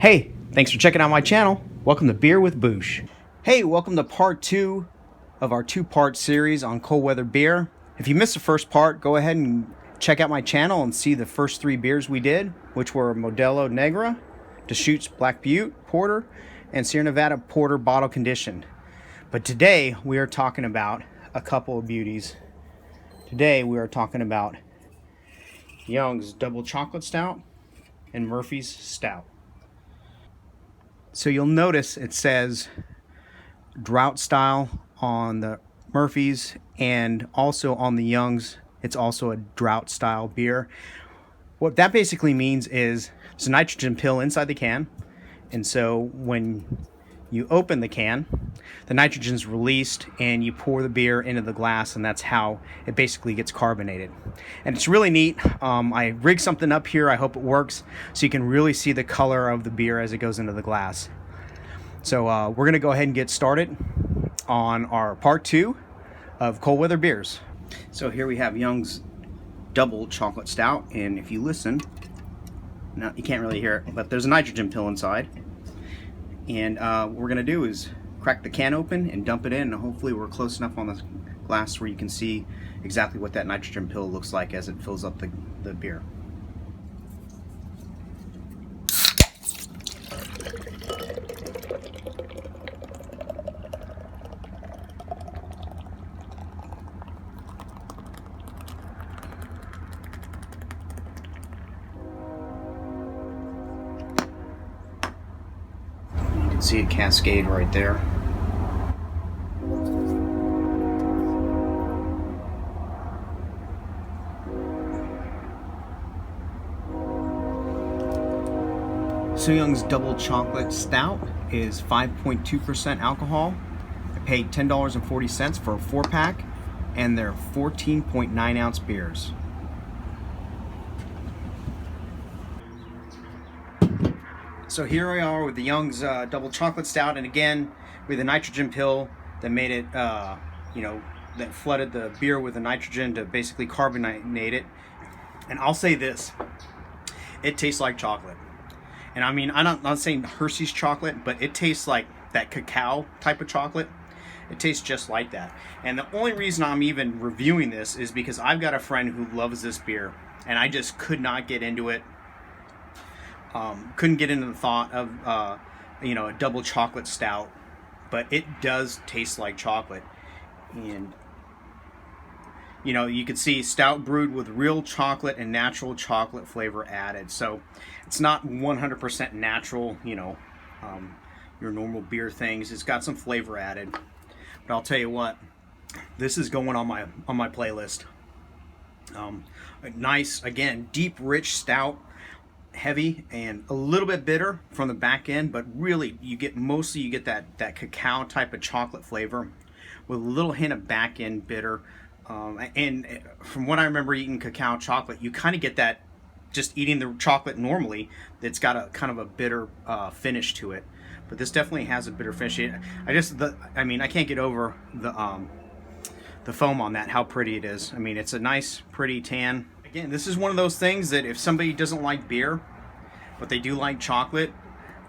Hey, thanks for checking out my channel. Welcome to Beer with Boosh. Hey, welcome to part 2 of our 2-part series on cold weather beer. If you missed the first part, go ahead and check out my channel and see the first 3 beers we did, which were Modelo Negra, Deschutes Black Butte Porter, and Sierra Nevada Porter bottle conditioned. But today we are talking about a couple of beauties. Today we are talking about Young's Double Chocolate Stout and Murphy's Stout. So you'll notice it says drought style on the Murphy's, and also on the Young's it's also a drought style beer. What that basically means is it's a nitrogen pill inside the can, and so when you open the can, the nitrogen's released and you pour the beer into the glass, and that's how it basically gets carbonated. And it's really neat. I rigged something up here. I hope it works so you can really see the color of the beer as it goes into the glass. So we're gonna go ahead and get started on our part 2 of cold weather beers. So here we have Young's Double Chocolate Stout, and if you listen, now you can't really hear it, but there's a nitrogen pill inside. And what we're gonna do is crack the can open and dump it in, and hopefully we're close enough on the glass where you can see exactly what that nitrogen pill looks like as it fills up the beer. You can see a cascade right there. So Young's Double Chocolate Stout is 5.2% alcohol. I paid $10.40 for a 4-pack, and they're 14.9 ounce beers. So here we are with the Young's Double Chocolate Stout, and again with a nitrogen pill that made it, that flooded the beer with the nitrogen to basically carbonate it. And I'll say this, it tastes like chocolate. And I mean, I'm not saying Hershey's chocolate, but it tastes like that cacao type of chocolate. It tastes just like that. And the only reason I'm even reviewing this is because I've got a friend who loves this beer, and I just could not get into it. Couldn't get into the thought of a double chocolate stout, but it does taste like chocolate. And you can see stout brewed with real chocolate and natural chocolate flavor added. So it's not 100% natural, your normal beer things. It's got some flavor added. But I'll tell you what, this is going on my playlist. A nice, again, deep, rich stout, heavy and a little bit bitter from the back end, but really you get that cacao type of chocolate flavor with a little hint of back end bitter. And from what I remember eating cacao chocolate, you kind of get that just eating the chocolate normally. It's got a kind of a bitter finish to it, but this definitely has a bitter finish. I can't get over the foam on that, how pretty it is. I mean, it's a nice pretty tan. Again, this is one of those things that if somebody doesn't like beer but they do like chocolate,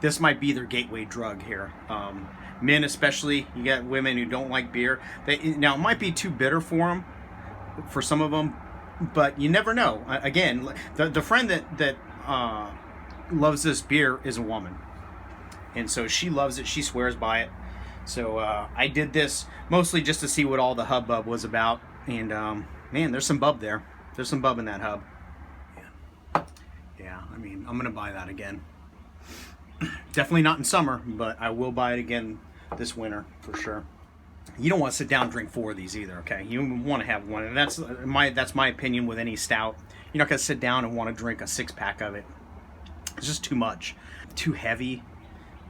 this might be their gateway drug here. Men especially, you got women who don't like beer. Now it might be too bitter for them, for some of them, but you never know. Again, the friend that loves this beer is a woman, and so she loves it. She swears by it. So I did this mostly just to see what all the hubbub was about, and man, there's some bub there. There's some bub in that hub. Yeah, I mean, I'm gonna buy that again. Definitely not in summer, but I will buy it again this winter for sure. You don't want to sit down and drink 4 of these either, okay? You want to have one, and that's my opinion with any stout. You're not gonna sit down and want to drink a 6-pack of it. It's just too much, too heavy.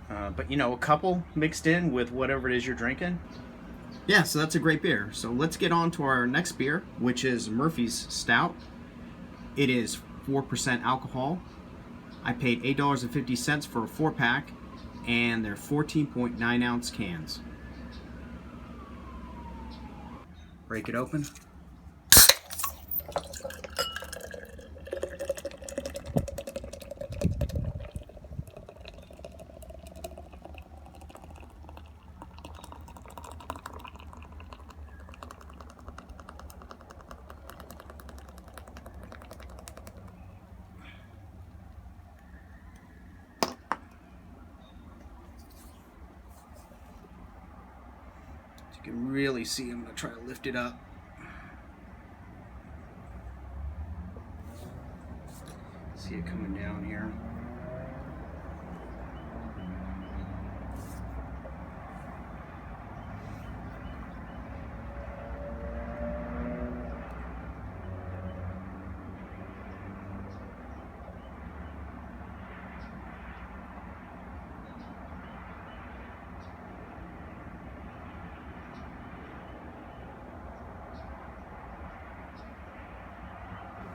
But a couple mixed in with whatever it is you're drinking. Yeah, so that's a great beer. So let's get on to our next beer, which is Murphy's Stout. It is 4% alcohol. I paid $8.50 for a 4-pack, and they're 14.9 ounce cans. Break it open. You can really see, I'm going to try to lift it up. See it coming down here.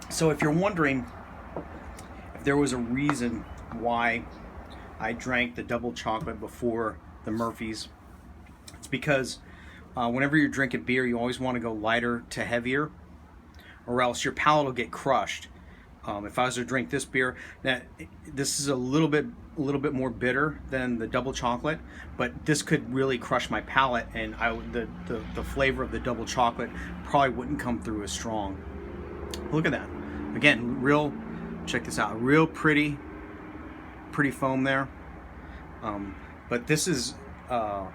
So if you're wondering if there was a reason why I drank the double chocolate before the Murphy's, it's because whenever you're drinking beer, you always want to go lighter to heavier, or else your palate will get crushed. If I was to drink this beer, this is a little bit more bitter than the double chocolate, but this could really crush my palate, and the flavor of the double chocolate probably wouldn't come through as strong. Look at that. Again, check this out, real pretty foam there. But this is a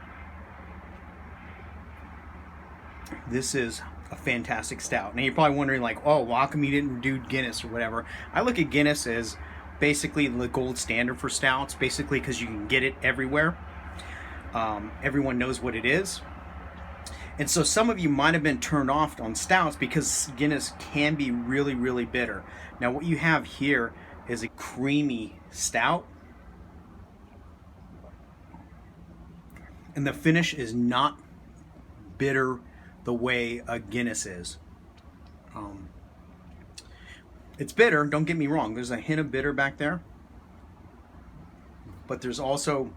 fantastic stout. Now you're probably wondering, like, oh, well, how come you didn't do Guinness or whatever? I look at Guinness as basically the gold standard for stouts, basically because you can get it everywhere. Everyone knows what it is. And so some of you might have been turned off on stouts because Guinness can be really, really bitter. Now what you have here is a creamy stout. And the finish is not bitter the way a Guinness is. It's bitter, don't get me wrong. There's a hint of bitter back there. But there's also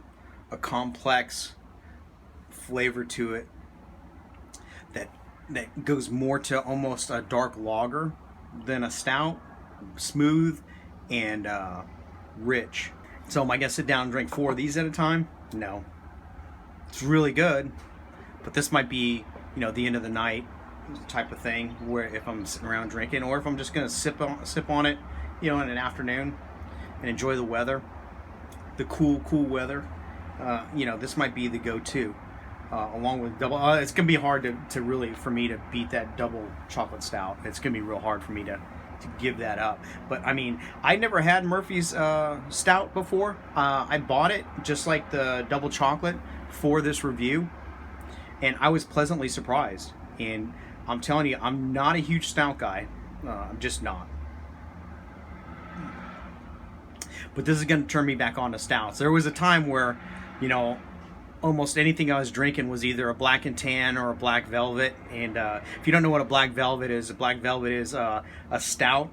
a complex flavor to it that goes more to almost a dark lager than a stout. Smooth and rich. So am I gonna sit down and drink 4 of these at a time? No. It's really good, but this might be, the end of the night type of thing, where if I'm sitting around drinking, or if I'm just gonna sip on it, in an afternoon and enjoy the weather, the cool weather. This might be the go-to. Along with double, it's gonna be hard to really, for me to beat that double chocolate stout. It's gonna be real hard for me to give that up. But I mean, I never had Murphy's stout before. I bought it just like the double chocolate for this review, and I was pleasantly surprised. And I'm telling you, I'm not a huge stout guy. I'm just not. But this is gonna turn me back on to stouts. There was a time where, almost anything I was drinking was either a black and tan or a black velvet. And if you don't know what a black velvet is a stout.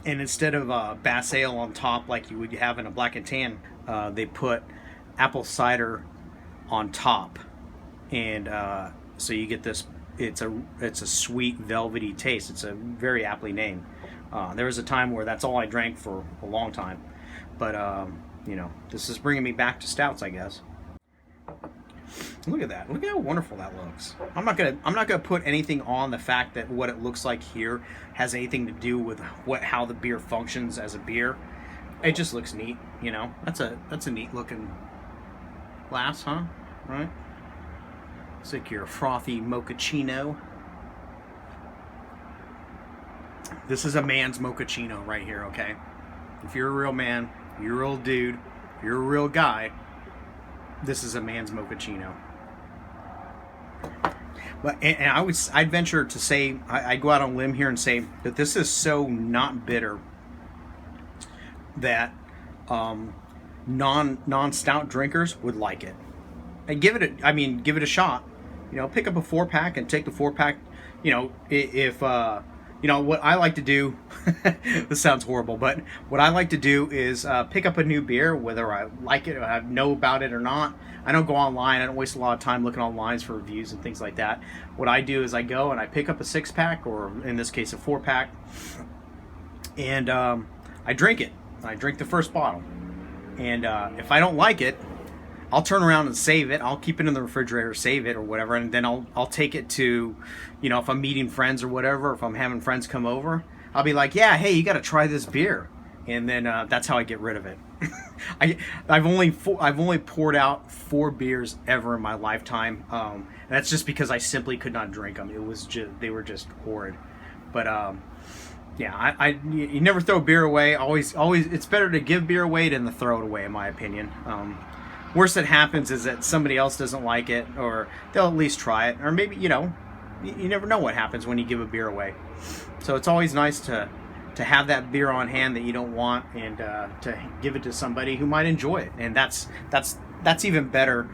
And instead of Bass Ale on top like you would have in a black and tan, they put apple cider on top. And so you get this, it's a sweet velvety taste. It's a very aptly named. There was a time where that's all I drank for a long time. But this is bringing me back to stouts, I guess. Look at that. Look at how wonderful that looks. I'm not gonna put anything on the fact that what it looks like here has anything to do with how the beer functions as a beer. It just looks neat, That's a neat looking glass, huh? Right? It's like your frothy mochaccino. This is a man's mochaccino right here, okay? If you're a real man, you're a real dude, if you're a real guy, this is a man's mochaccino. But I'd venture to say, I'd go out on a limb here and say that this is so not bitter that non-stout drinkers would like it. And give it a shot. Pick up a 4-pack and take the 4-pack. If what I like to do, this sounds horrible, but what I like to do is pick up a new beer, whether I like it or I know about it or not. I don't go online. I don't waste a lot of time looking online for reviews and things like that. What I do is I go and I pick up a 6-pack, or in this case a 4-pack, and I drink it. I drink the first bottle, and if I don't like it, I'll turn around and save it. I'll keep it in the refrigerator, save it or whatever, and then I'll take it to, if I'm meeting friends or whatever, if I'm having friends come over, I'll be like, yeah, hey, you got to try this beer. And then that's how I get rid of it. I've only poured out 4 beers ever in my lifetime. That's just because I simply could not drink them. It was just, they were just horrid. But yeah, you never throw beer away. Always, it's better to give beer away than to throw it away, in my opinion. Worst that happens is that somebody else doesn't like it, or they'll at least try it, or maybe, you know, you never know what happens when you give a beer away. So it's always nice to have that beer on hand that you don't want, and to give it to somebody who might enjoy it. And that's even better.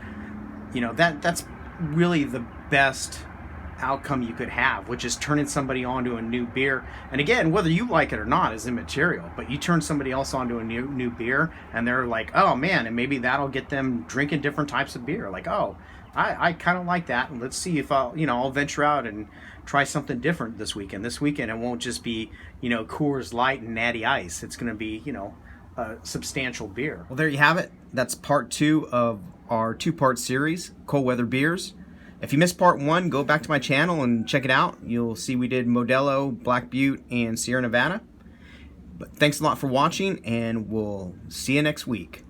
You know, that's really the best outcome you could have, which is turning somebody onto a new beer. And again, whether you like it or not is immaterial, but you turn somebody else onto a new beer, and they're like, oh man, and maybe that'll get them drinking different types of beer. Like, oh, I kind of like that, and let's see if I'll venture out and try something different this weekend. This weekend it won't just be, you know, Coors Light and Natty Ice. It's going to be, you know, a substantial beer. Well, there you have it. That's part 2 of our 2-part series, Cold Weather Beers. If you missed part 1, go back to my channel and check it out. You'll see we did Modelo, Black Butte, and Sierra Nevada. But thanks a lot for watching, and we'll see you next week.